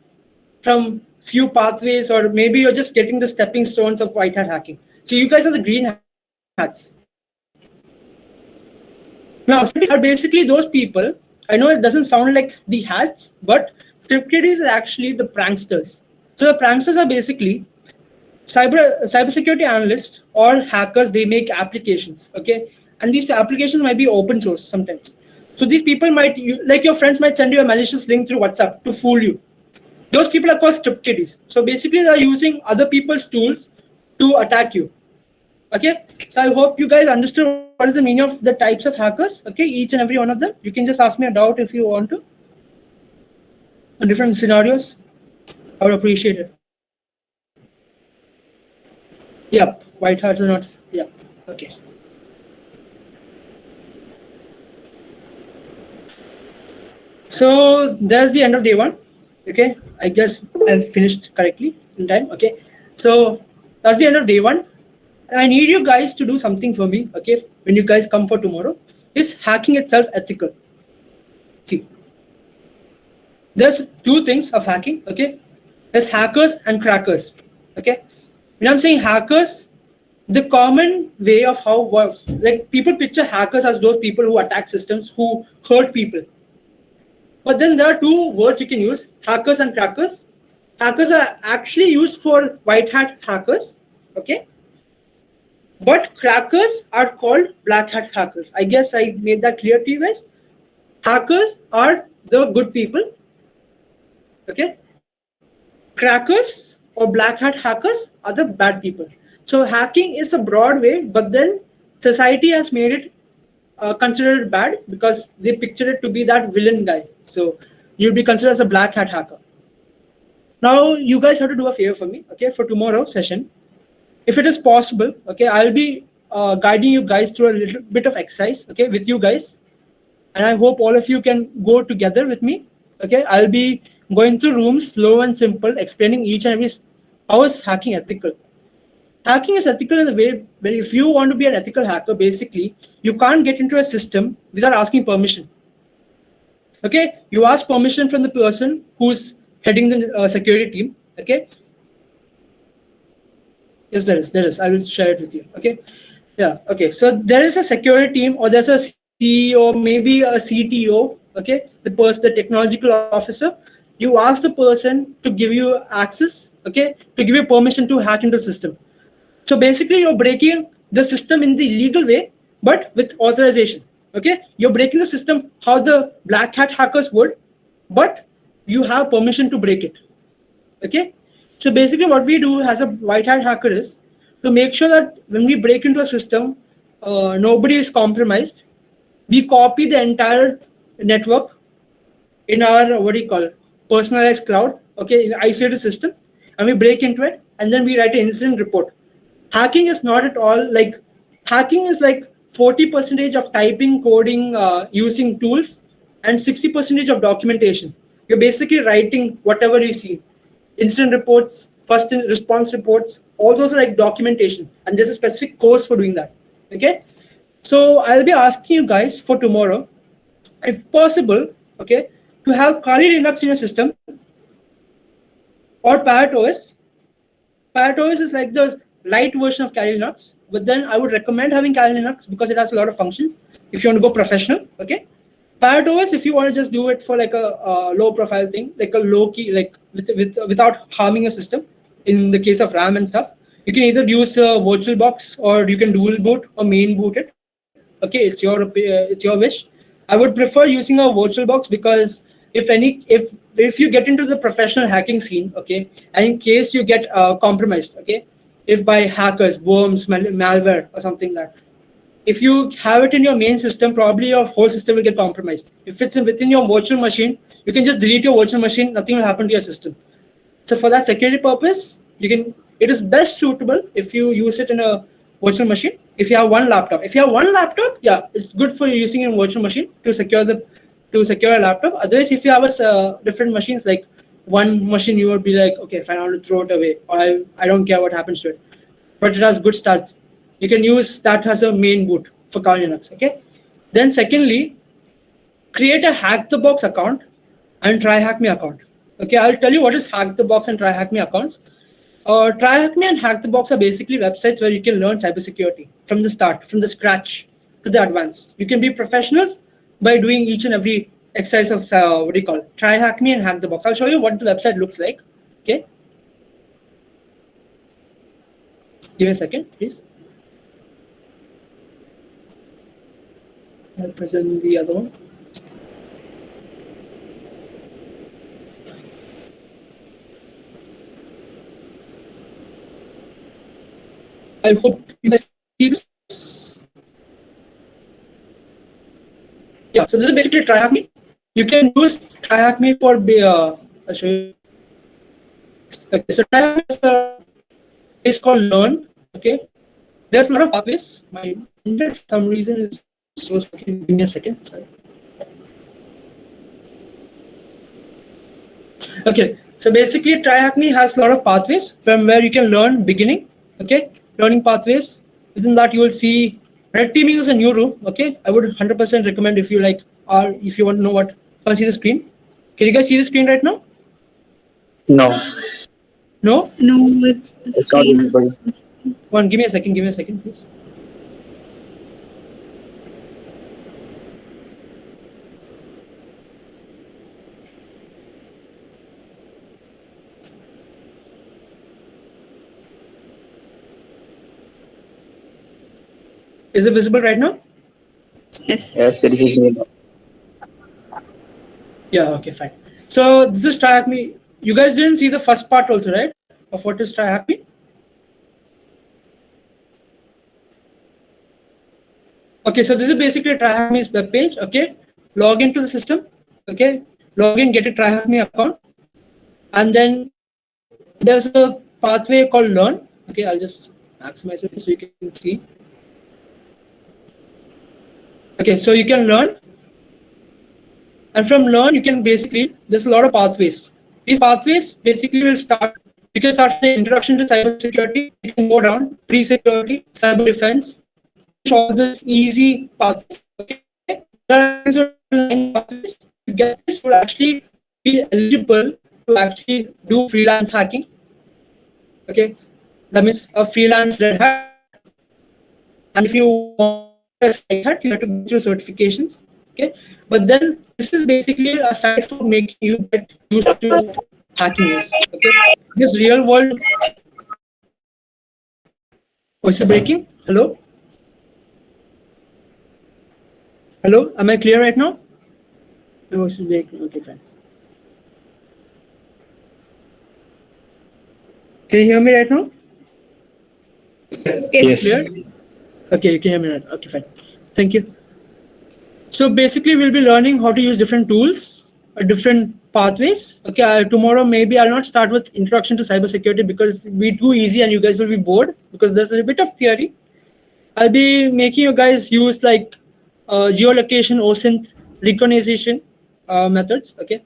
from few pathways, or maybe you're just getting the stepping stones of white hat hacking. So you guys are the green hats. hats. Now, are basically those people. I know it doesn't sound like the hats, but script kiddies are actually the pranksters. So the pranksters are basically cybersecurity analysts or hackers. They make applications, okay, and these applications might be open source sometimes. So these people might, like your friends might send you a malicious link through WhatsApp to fool you. Those people are called script kiddies. So basically, they're using other people's tools to attack you. Okay, so I hope you guys understood what is the meaning of the types of hackers. Okay, each and every one of them. You can just ask me a doubt if you want to. On different scenarios, I would appreciate it. Yep, white hats are not. Yep. Okay. So that's the end of day one. Okay, I guess I've finished correctly in time. Okay, so that's the end of day one. I need you guys to do something for me. Okay, when you guys come for tomorrow, is hacking itself ethical? See, there's two things of hacking. Okay, there's hackers and crackers. Okay, when I'm saying hackers, the common way of how like people picture hackers as those people who attack systems, who hurt people. But then there are two words you can use, hackers and crackers. Hackers are actually used for white hat hackers, okay? But crackers are called black hat hackers. I guess I made that clear to you guys. Hackers are the good people, okay? Crackers or black hat hackers are the bad people. So hacking is a broad way, but then society has made it considered bad because they picture it to be that villain guy. So you'll be considered as a black hat hacker. Now you guys have to do a favor for me, okay? For tomorrow's session, if it is possible, okay, I'll be guiding you guys through a little bit of exercise, okay, with you guys, and I hope all of you can go together with me, okay? I'll be going through rooms, slow and simple, explaining each and every how is hacking ethical. Hacking is ethical in the way where if you want to be an ethical hacker, basically, you can't get into a system without asking permission. Okay, you ask permission from the person who's heading the security team. Okay. Yes, there is. I will share it with you. Okay. Yeah. Okay. So there is a security team, or there's a CEO, maybe a CTO. Okay, the technological officer. You ask the person to give you access. Okay, to give you permission to hack into the system. So basically, you're breaking the system in the legal way, but with authorization. Okay, you're breaking the system how the black hat hackers would, but you have permission to break it. Okay, so basically, what we do as a white hat hacker is to make sure that when we break into a system, nobody is compromised. We copy the entire network in our personalized cloud. Okay, in an isolated system, and we break into it, and then we write an incident report. Hacking is not at all like hacking is like 40% of typing, coding, using tools, and 60% of documentation. You're basically writing whatever you see. Incident reports, first response reports, all those are like documentation. And there's a specific course for doing that. Okay. So I'll be asking you guys for tomorrow, if possible, okay, to have Kali Linux in your system or Parrot OS. Parrot OS is like the light version of Kali Linux, but then I would recommend having Kali Linux because it has a lot of functions if you want to go professional. Okay, Parrot OS if you want to just do it for like a low profile thing, like a low key, like without harming your system. In the case of RAM and stuff, you can either use a VirtualBox or you can dual boot or main boot it. Okay, it's your wish. I would prefer using a VirtualBox because if you get into the professional hacking scene, okay, and in case you get compromised, okay, if by hackers, worms, malware, or something like that, if you have it in your main system, probably your whole system will get compromised. If it's within your virtual machine, you can just delete your virtual machine. Nothing will happen to your system. So for that security purpose, it is best suitable if you use it in a virtual machine. If you have one laptop, yeah, it's good for using in virtual machine to secure a laptop. Otherwise, if you have different machines, like one machine, you would be like, okay, fine, I want to throw it away, or I don't care what happens to it. But it has good stats. You can use that as a main boot for Kali Linux. Okay. Then secondly, create a hack the box account and try hack me account. Okay, I'll tell you what is hack the box and try hack me accounts. TryHackMe and Hack the Box are basically websites where you can learn cybersecurity from the start, from the scratch to the advanced. You can be professionals by doing each and every exercise of TryHackMe and Hack the Box. I'll show you what the website looks like. Okay. Give me a second, please. I'll present the other one. I hope you guys see this. Yeah, so this is basically TryHackMe. You can use TryHackMe for I'll show you. Okay, so TryHackMe is a place called Learn. Okay, there's a lot of pathways. My internet for some reason is so slow. Give me a second. Sorry. Okay, so basically TryHackMe has a lot of pathways from where you can learn beginning. Okay, learning pathways. Within that, you will see red teaming is a new room. Okay, I would 100% recommend if you like, or if you want to know what. Can you see the screen? Can you guys see the screen right now? No, No. No, it's it's not visible. One, give me a second. Give me a second, please. Is it visible right now? Yes. Yes, it is visible. Yeah, okay, fine. So this is TryHackMe. You guys didn't see the first part also, right? Of what is TryHackMe? Okay, so this is basically TryHackMe's web page. Okay, log into the system. Okay, log in, get a TryHackMe account, and then there's a pathway called Learn. Okay, I'll just maximize it so you can see. Okay, so you can learn, and from Learn you can basically, there's a lot of pathways. These pathways basically will start. You can start the introduction to cybersecurity. You can go down pre-security, cyber defense. All this easy pathways. Okay, pathways. To get this, would actually be eligible to actually do freelance hacking. Okay, that means a freelance red hat. And if you want a side hat, you have to go through certifications. Okay, but then this is basically a site for making you get used to what hacking is. Okay, this real world. Voice is breaking. Hello. Hello, am I clear right now? My voice is breaking. Okay, fine. Can you hear me right now? Yes. Clear? Okay, you can hear me right. Okay, fine. Thank you. So basically, we'll be learning how to use different tools, different pathways. Okay, tomorrow maybe I'll not start with introduction to cybersecurity because it'll be too easy and you guys will be bored because there's a bit of theory. I'll be making you guys use like geolocation, OSINT, recognition methods. Okay,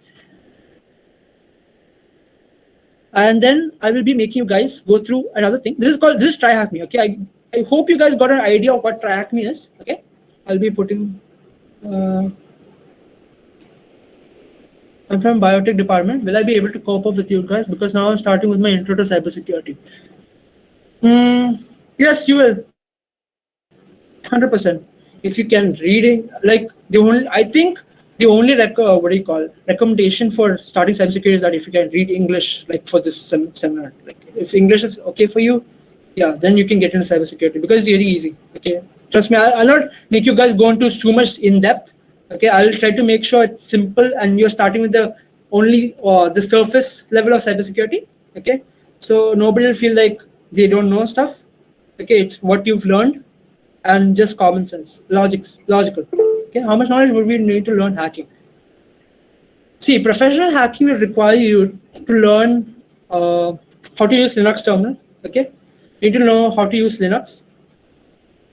and then I will be making you guys go through another thing. This is TryHackMe. Okay, I hope you guys got an idea of what TryHackMe is. Okay, I'll be putting. I'm from biotech department. Will I be able to cope up with you guys? Because now I'm starting with my intro to cybersecurity. Yes, you will. 100%. If you can reading, like I think the only recommendation for starting cybersecurity is that if you can read English, like for this seminar, like if English is okay for you, yeah, then you can get into cybersecurity because it's very easy. Okay, trust me, I'll not make you guys go into too much in depth. Okay, I'll try to make sure it's simple and you're starting with the the surface level of cybersecurity. Okay, so nobody will feel like they don't know stuff. Okay, it's what you've learned and just common sense, logical. Okay, how much knowledge would we need to learn hacking? See, professional hacking will require you to learn how to use Linux terminal. Okay, you need to know how to use Linux,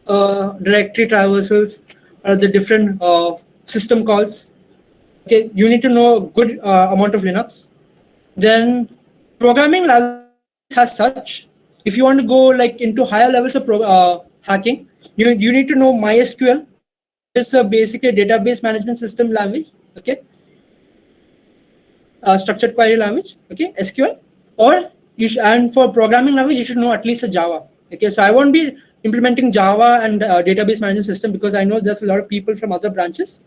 directory traversals, the different system calls. Okay, you need to know a good amount of Linux. Then programming language as such, if you want to go like into higher levels of hacking, you need to know MySQL. It's basically a database management system language. Okay, structured query language. Okay, SQL, or and for programming language, you should know at least a Java. Okay, so I won't be implementing Java and database management system because I know there's a lot of people from other branches.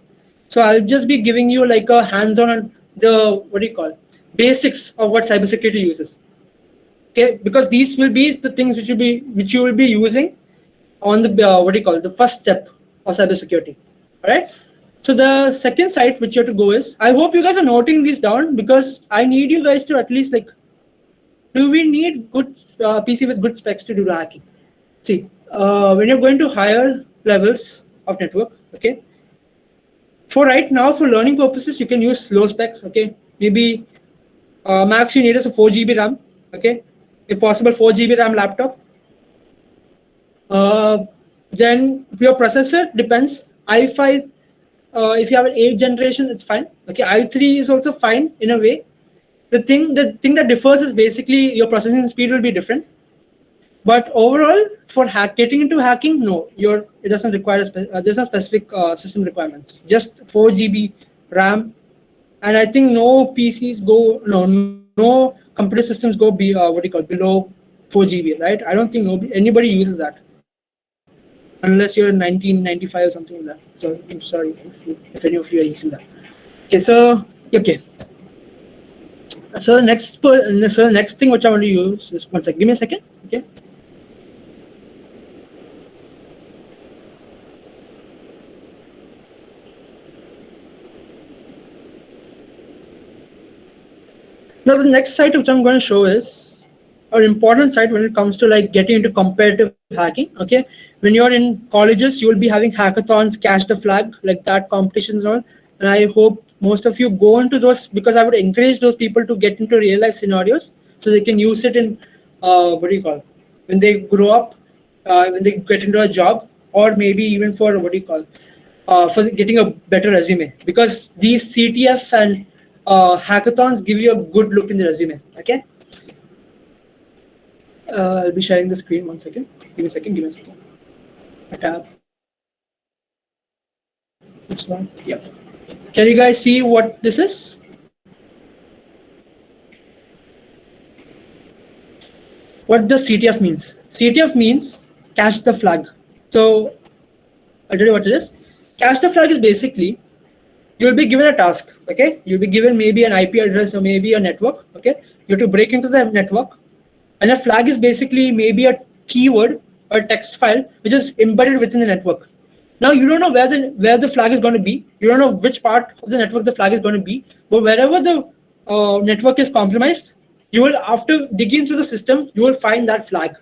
So I'll just be giving you like a hands-on on the basics of what cybersecurity uses. Okay, because these will be the things which you will be using on the the first step of cybersecurity. All right. So the second site which you have to go is, I hope you guys are noting these down because I need you guys to at least like, do we need good PC with good specs to do the hacking? See, when you're going to higher levels of network, okay. For right now, for learning purposes, you can use low specs. Okay, maybe max you need is a 4 GB RAM. Okay, if possible, 4 GB RAM laptop. Then your processor depends. i5, if you have an 8th generation, it's fine. Okay, i3 is also fine in a way. The thing that differs is basically your processing speed will be different. But overall, for getting into hacking, no, it doesn't require there's no specific system requirements. Just 4 GB RAM, and I think no computer systems go below 4 GB, right? I don't think anybody uses that, unless you're in 1995 or something like that. So I'm sorry if any of you are using that. Okay, so okay. So the next thing which I want to use is, one second, give me a second. Okay. Now the next site which I'm going to show is an important site when it comes to like getting into competitive hacking. Okay, when you're in colleges, you will be having hackathons, catch the flag, like that competitions and all. And I hope most of you go into those because I would encourage those people to get into real life scenarios so they can use it in when they grow up, when they get into a job, or maybe even for for getting a better resume, because these CTF and hackathons give you a good look in the resume. Okay, I'll be sharing the screen. One second. Give me a second. A tab. This one. Yeah. Can you guys see what this is? What does CTF means? CTF means catch the flag. So I'll tell you what it is. Catch the flag is basically, you'll be given a task. Okay, you'll be given maybe an IP address or maybe a network. Okay, you have to break into the network, and a flag is basically maybe a keyword or a text file which is embedded within the network. Now you don't know where the flag is going to be. You don't know which part of the network the flag is going to be. But wherever the network is compromised, you will, after digging through the system, you will find that flag.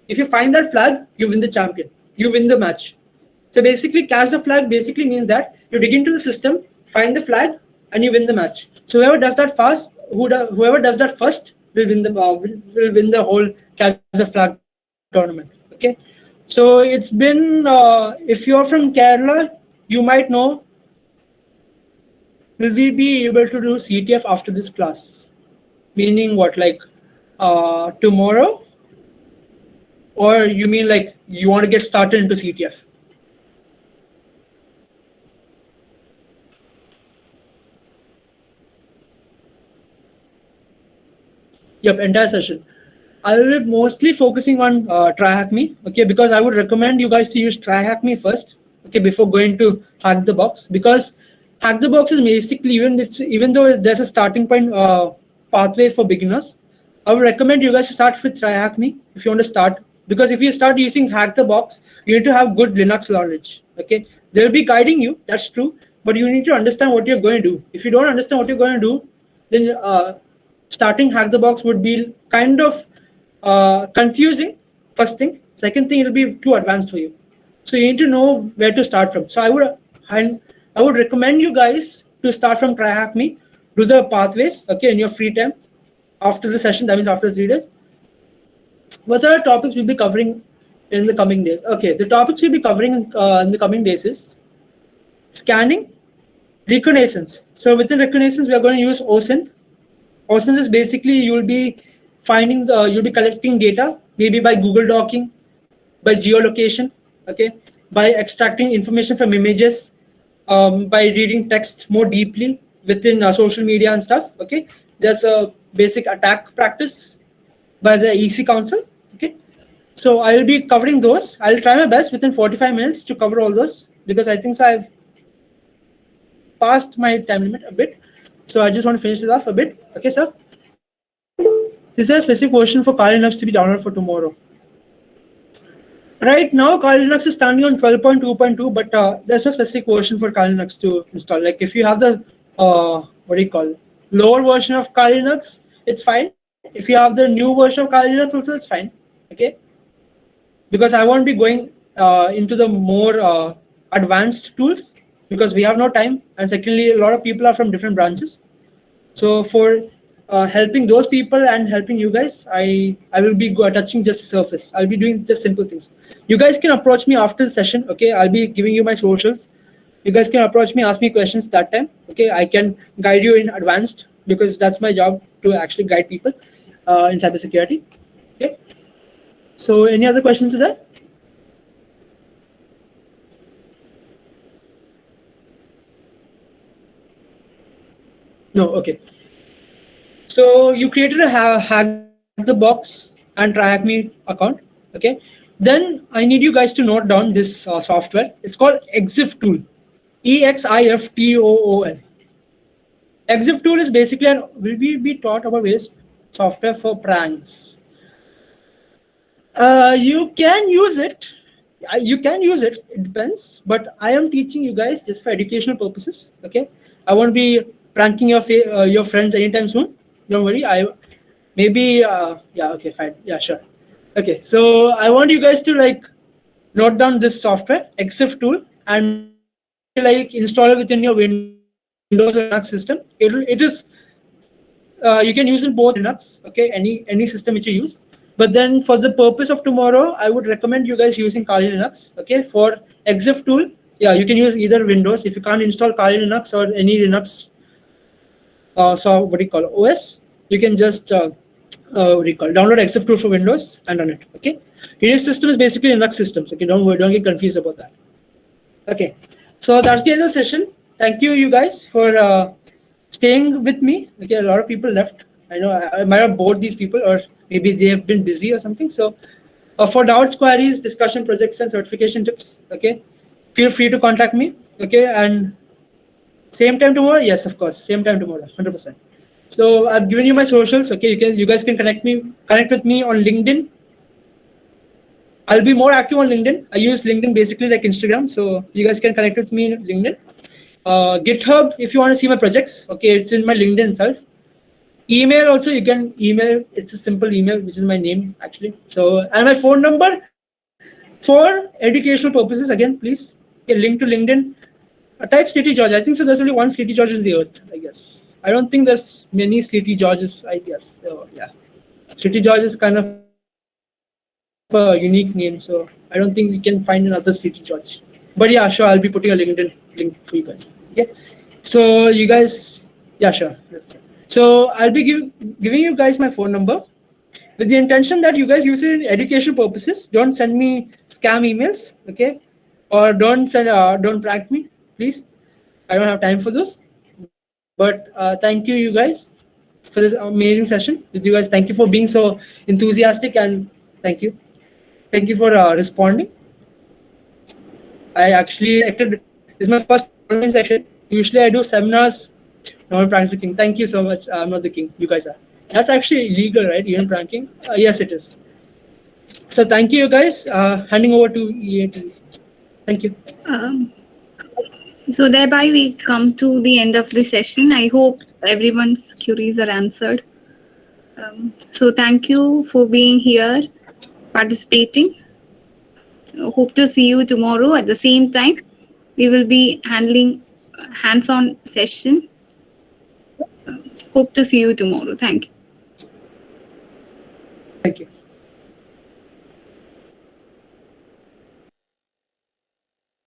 If you find that flag, you win the champion. You win the match. So basically, catch the flag basically means that you dig into the system, find the flag, and you win the match. So whoever does that whoever does that first will win the whole catch the flag tournament. Okay. So it's been, if you're from Kerala, you might know, will we be able to do CTF after this class? Meaning what, like tomorrow? Or you mean like you want to get started into CTF? Yep, entire session. I will be mostly focusing on TryHackMe, okay, because I would recommend you guys to use TryHackMe first, okay, before going to Hack the Box, because Hack the Box is basically, even though there's a starting point pathway for beginners, I would recommend you guys to start with TryHackMe if you want to start, because if you start using Hack the Box, you need to have good Linux knowledge, okay. They'll be guiding you, that's true, but you need to understand what you're going to do. If you don't understand what you're going to do, then starting Hack the Box would be kind of confusing, first thing. Second thing, it'll be too advanced for you. So you need to know where to start from. So I would recommend you guys to start from TryHackMe, do the pathways, okay, in your free time after the session, that means after 3 days. What are the topics we'll be covering in the coming days? Okay, the topics we'll be covering in the coming days is scanning, reconnaissance. So within reconnaissance, we are going to use OSINT. OSINT is basically you'll be collecting data, maybe by Google Docking, by geolocation, okay, by extracting information from images, by reading text more deeply within social media and stuff, okay. There's a basic attack practice. by the EC Council. Okay, so I will be covering those. I'll try my best within 45 minutes to cover all those, because I think so I've passed my time limit a bit. So I just want to finish this off a bit. Okay, sir. Is there a specific version for Kali Linux to be downloaded for tomorrow? Right now, Kali Linux is standing on 12.2.2, but there's no specific version for Kali Linux to install. Like if you have the lower version of Kali Linux, it's fine. If you have the new version of Kali Linux also, it's fine. Okay, because I won't be going into the more advanced tools, because we have no time, and secondly, a lot of people are from different branches. So for helping those people and helping you guys, I will be touching just surface. I'll be doing just simple things. You guys can approach me after the session. Okay, I'll be giving you my socials. You guys can approach me, ask me questions that time. Okay, I can guide you in advanced, because that's my job, to actually guide people in cybersecurity. Okay, so any other questions there? No. Okay. So you created a hack the box and try hack me account. Okay. Then I need you guys to note down this software. It's called EXIF tool. EXIFTOOL. EXIF tool is basically will be taught about various software for pranks. You can use it. You can use it. It depends. But I am teaching you guys just for educational purposes. Okay. I won't be pranking your friends anytime soon. Don't worry. Yeah. Okay. Fine. Yeah. Sure. Okay. So I want you guys to note down this software, EXIF tool, and install it within your Windows or Linux system. It is you can use it both Linux. Okay. Any system which you use. But then for the purpose of tomorrow, I would recommend you guys using Kali Linux. Okay. For EXIF tool, yeah, you can use either Windows. If you can't install Kali Linux or any Linux, OS, you can just download EXIF tool for Windows and run it. Okay. Unix system is basically Linux systems. Okay. Don't get confused about that. Okay. So that's the end of the session. Thank you guys for staying with me. Okay. A lot of people left. I know I might have bored these people, or maybe they have been busy or something. So for doubts, queries, discussion, projects, and certification tips, okay, feel free to contact me. Okay. And same time tomorrow? Yes, of course. Same time tomorrow, 100%. So I've given you my socials. Okay, you guys can connect with me on LinkedIn. I'll be more active on LinkedIn. I use LinkedIn basically like Instagram. So you guys can connect with me on LinkedIn. GitHub, if you want to see my projects, okay, it's in my LinkedIn itself. Email also, you can email. It's a simple email, which is my name actually. So, and my phone number for educational purposes, again, please. Okay, link to LinkedIn. Type Sleety George. I think so. There's only one Sleety George in the earth, I guess. I don't think there's many Sleety Georges, I guess. So, yeah. Sleety George is kind of a unique name. So, I don't think we can find another Sleety George. But yeah, sure. I'll be putting a LinkedIn link for you guys. Okay. So, you guys, yeah, sure. So, I'll be giving you guys my phone number with the intention that you guys use it in education purposes. Don't send me scam emails, okay? Or don't prank me. Please, I don't have time for this. But thank you guys for this amazing session with you guys. Thank you for being so enthusiastic, and thank you for responding. I actually this is my first online session. Usually I do seminars. No one pranks the king. Thank you so much. I'm not the king. You guys are. That's actually illegal, right? Even pranking. Yes, it is. So thank you guys. Handing over to EA. Thank you. So thereby we come to the end of the session. I hope everyone's queries are answered. So thank you for being here, participating. Hope to see you tomorrow at the same time. We will be handling hands-on session. Hope to see you tomorrow. Thank you. Thank you.